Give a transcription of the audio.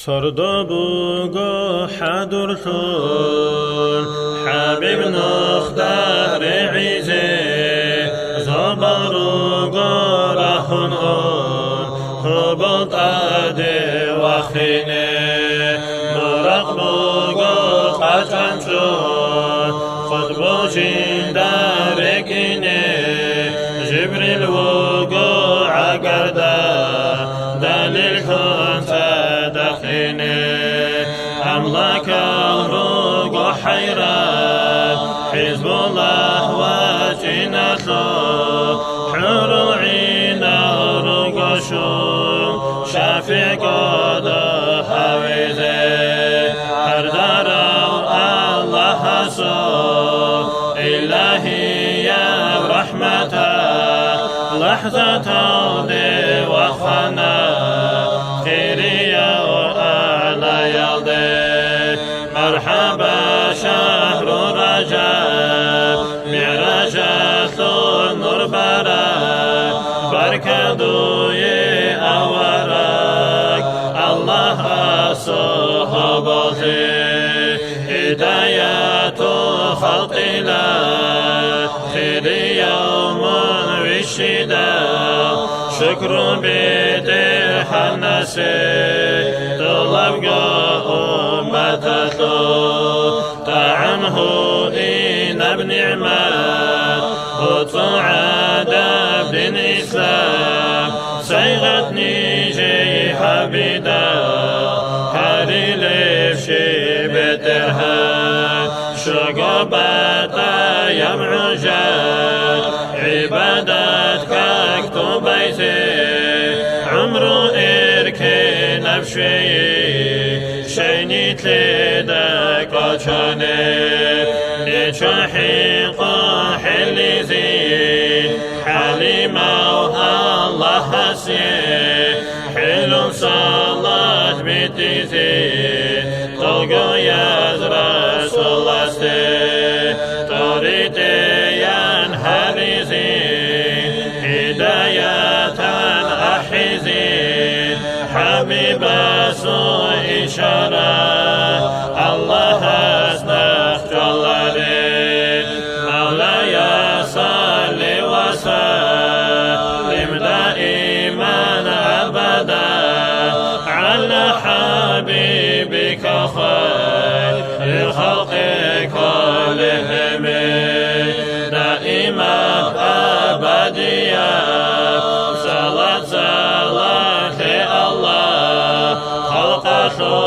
صردبوغو حدرتون حبيب نختار عيزي زبروغو رهن هبط أدي وخيني مرقبوغو قطعنشون خطبو داركيني جبريل وغو عقردا دليل كنت أملاك الروق وحيرات حزب الله وجنته حروعنا روق شوم شافع قدر حويزه هردار الله صوت إلهي يا رحمته لحظة دي وخنا مرحبا شهر رجب معراج النور برك بركضوي أورك الله صحابتي هداية خلق الله خير يوم والشداء شكر بدح النسي طلب طعنه دين بنعمة وطعاد بالإسلام سيغتني جي حبيدا هاري لفشي بترهاد شقبتا يمعجاد عبادتك اكتبيتي عمرو إركي نفشي شينيت لدك وشانك نشحيق حليزي حليمة الله حسين حلو صلاة بيتيزي طلقو يا رسول الله طريتي ينهريزي هداية أحيزي حبيب سوء إشارة الله أسنخ جلالي مولاي صل وسلم دائما أبدا على حبيبك خير الخلق كلهم دائما أبديا صلاة الله خلق